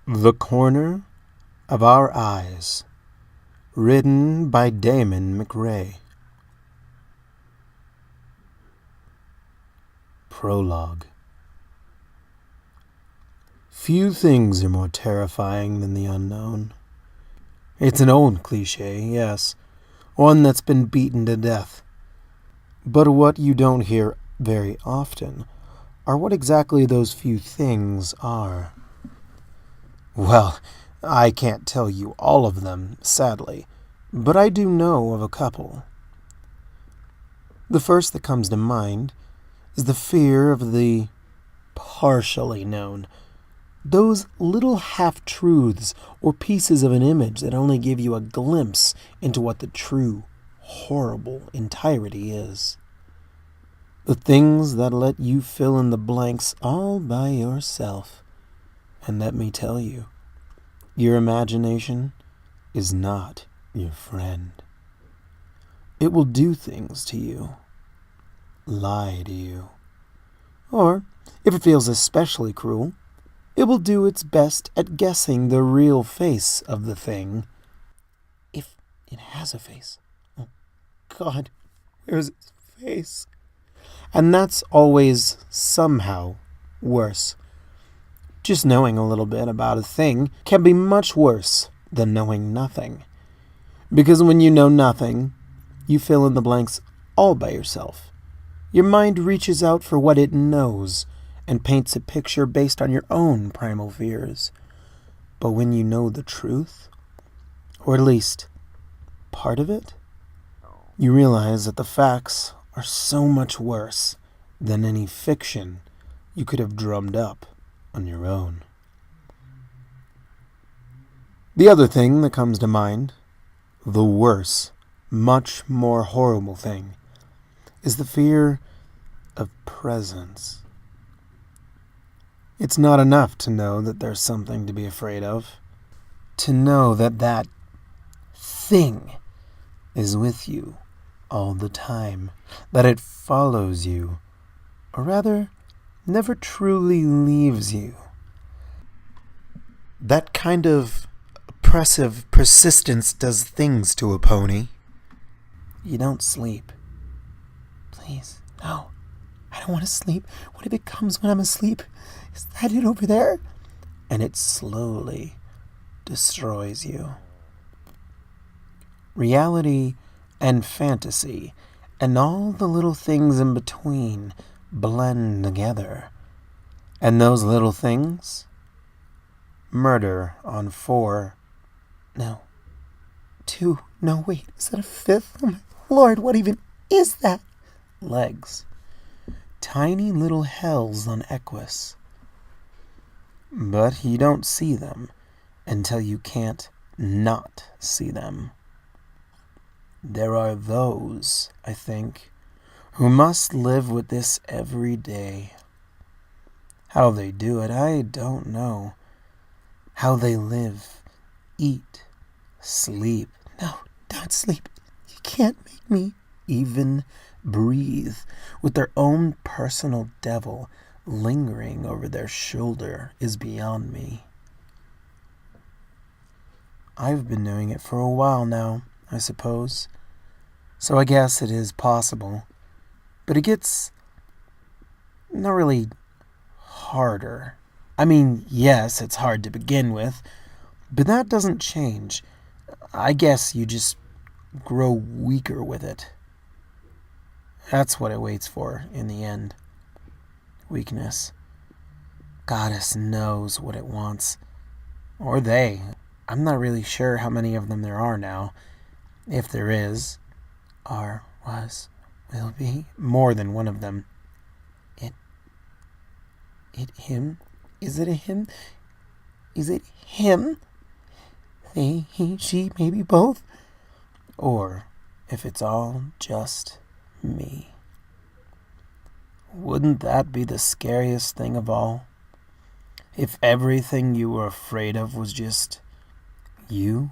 The Corner of Our Eyes, written by Damon McRae. Prologue. Few things are more terrifying than the unknown. It's an old cliché, yes, one that's been beaten to death. But what you don't hear very often are what exactly those few things are. Well, I can't tell you all of them, sadly, but I do know of a couple. The first that comes to mind is the fear of the partially known. Those little half-truths or pieces of an image that only give you a glimpse into what the true, horrible entirety is. The things that let you fill in the blanks all by yourself. And let me tell you, your imagination is not your friend. It will do things to you, lie to you, or, if it feels especially cruel, it will do its best at guessing the real face of the thing. If it has a face. Oh, God, where's its face? And that's always somehow worse. Just knowing a little bit about a thing can be much worse than knowing nothing. Because when you know nothing, you fill in the blanks all by yourself. Your mind reaches out for what it knows and paints a picture based on your own primal fears. But when you know the truth, or at least part of it, you realize that the facts are so much worse than any fiction you could have drummed up on your own. The other thing that comes to mind, the worse, much more horrible thing, is the fear of presence. It's not enough to know that there's something to be afraid of. To know that that thing is with you all the time, that it follows you, or rather, never truly leaves you. That kind of oppressive persistence does things to a pony. You don't sleep. Please, no. I don't want to sleep. What if it comes when I'm asleep? Is that it over there? And it slowly destroys you. Reality and fantasy and all the little things in between blend together. And those little things? Murder on 4. No. 2. No, wait. Is that a 5th? Oh my Lord, what even is that? Legs. Tiny little hells on Equus. But you don't see them until you can't not see them. There are those, I think, who must live with this every day. How they do it, I don't know. How they live, eat, sleep. No, don't sleep. You can't make me even breathe with their own personal devil lingering over their shoulder is beyond me. I've been doing it for a while now, I suppose. So I guess it is possible. But it gets not really harder. I mean, yes, it's hard to begin with, but that doesn't change. I guess you just grow weaker with it. That's what it waits for in the end. Weakness. Goddess knows what it wants. Or they. I'm not really sure how many of them there are now. If there is, are, was, will be more than one of them. It, him? Is it a him? Is it him? They, he, she, maybe both? Or if it's all just me. Wouldn't that be the scariest thing of all? If everything you were afraid of was just you?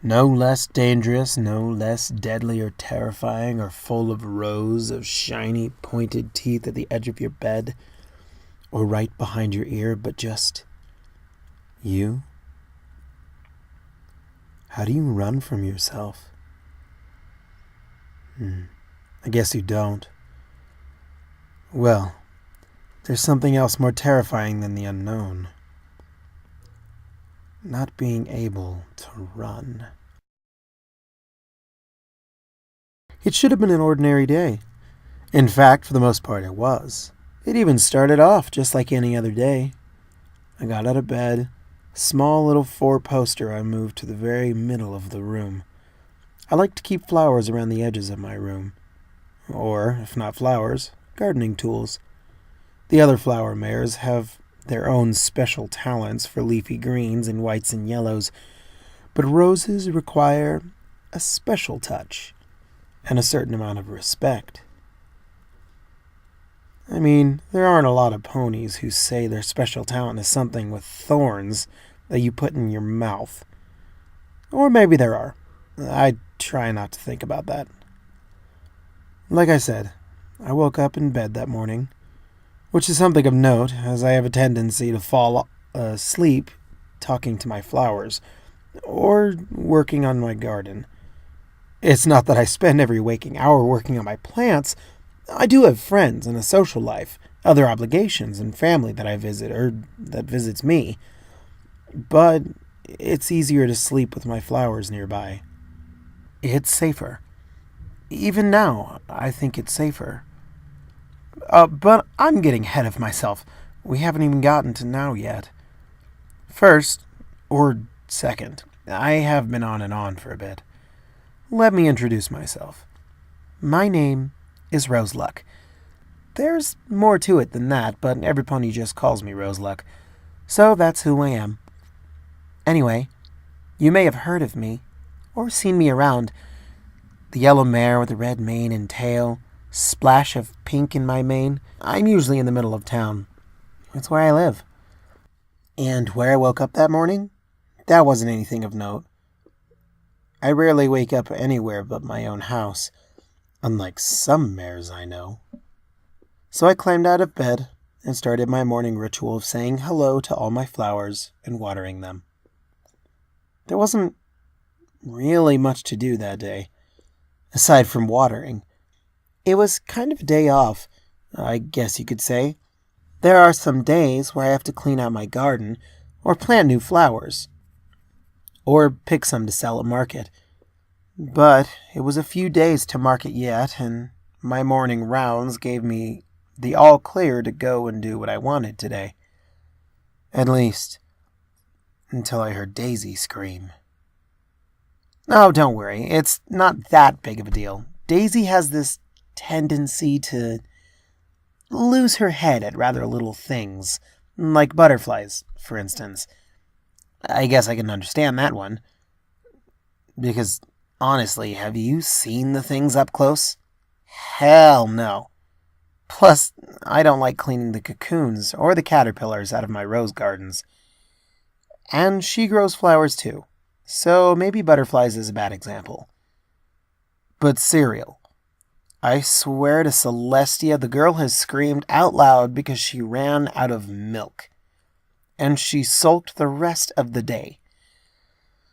No less dangerous, no less deadly or terrifying or full of rows of shiny pointed teeth at the edge of your bed or right behind your ear, but just You? How do you run from yourself? I guess you don't. Well, there's something else more terrifying than the unknown. Not being able to run. It should have been an ordinary day. In fact, for the most part, it was. It even started off just like any other day. I got out of bed, a small little 4-poster I moved to the very middle of the room. I like to keep flowers around the edges of my room. Or, if not flowers, gardening tools. The other flower mayors have their own special talents for leafy greens and whites and yellows, but roses require a special touch and a certain amount of respect. I mean, there aren't a lot of ponies who say their special talent is something with thorns that you put in your mouth. Or maybe there are. I try not to think about that. Like I said, I woke up in bed that morning, which is something of note, as I have a tendency to fall asleep talking to my flowers, or working on my garden. It's not that I spend every waking hour working on my plants. I do have friends and a social life, other obligations, and family that I visit, or that visits me. But it's easier to sleep with my flowers nearby. It's safer. Even now, I think it's safer. But I'm getting ahead of myself. We haven't even gotten to now yet. First, or second, I have been on and on for a bit. Let me introduce myself. My name is Roseluck. There's more to it than that, but every pony just calls me Roseluck. So that's who I am. Anyway, you may have heard of me, or seen me around. The yellow mare with the red mane and tail, splash of pink in my mane. I'm usually in the middle of town. It's where I live. And where I woke up that morning? That wasn't anything of note. I rarely wake up anywhere but my own house, unlike some mares I know. So I climbed out of bed and started my morning ritual of saying hello to all my flowers and watering them. There wasn't really much to do that day, aside from watering. It was kind of a day off, I guess you could say. There are some days where I have to clean out my garden, or plant new flowers, or pick some to sell at market. But it was a few days to market yet, and my morning rounds gave me the all clear to go and do what I wanted today. At least, until I heard Daisy scream. Oh, don't worry, it's not that big of a deal. Daisy has this tendency to lose her head at rather little things, like butterflies, for instance. I guess I can understand that one. Because, honestly, have you seen the things up close? Hell no. Plus, I don't like cleaning the cocoons or the caterpillars out of my rose gardens. And she grows flowers too, so maybe butterflies is a bad example. But cereal. I swear to Celestia, the girl has screamed out loud because she ran out of milk. And she sulked the rest of the day.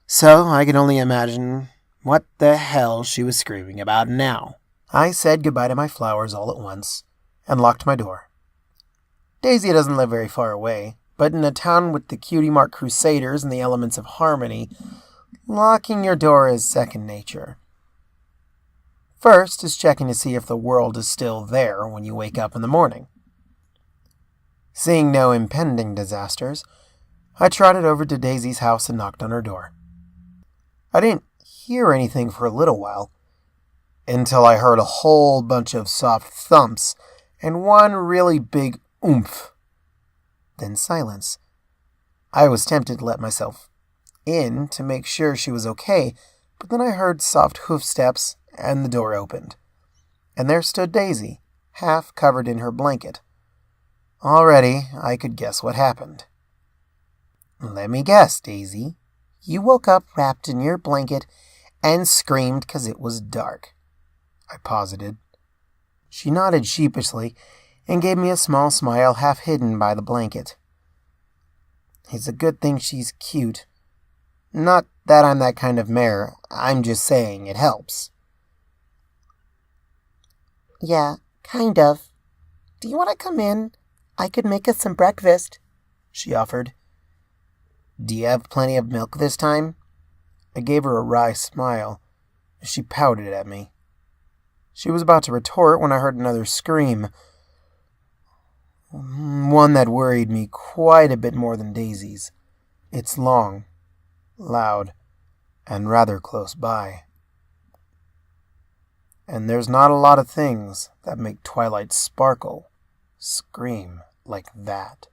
So I can only imagine what the hell she was screaming about now. I said goodbye to my flowers all at once and locked my door. Daisy doesn't live very far away, but in a town with the Cutie Mark Crusaders and the elements of harmony, locking your door is second nature. First is checking to see if the world is still there when you wake up in the morning. Seeing no impending disasters, I trotted over to Daisy's house and knocked on her door. I didn't hear anything for a little while, until I heard a whole bunch of soft thumps and one really big oomph. Then silence. I was tempted to let myself in to make sure she was okay, but then I heard soft hoof steps and the door opened. And there stood Daisy, half covered in her blanket. Already, I could guess what happened. Let me guess, Daisy. You woke up wrapped in your blanket and screamed 'cause it was dark, I posited. She nodded sheepishly and gave me a small smile half hidden by the blanket. It's a good thing she's cute. Not that I'm that kind of mare, I'm just saying it helps. Yeah, kind of. Do you want to come in? I could make us some breakfast, she offered. Do you have plenty of milk this time? I gave her a wry smile. She pouted at me. She was about to retort when I heard another scream. One that worried me quite a bit more than Daisy's. It's long, loud, and rather close by. And there's not a lot of things that make Twilight Sparkle scream like that.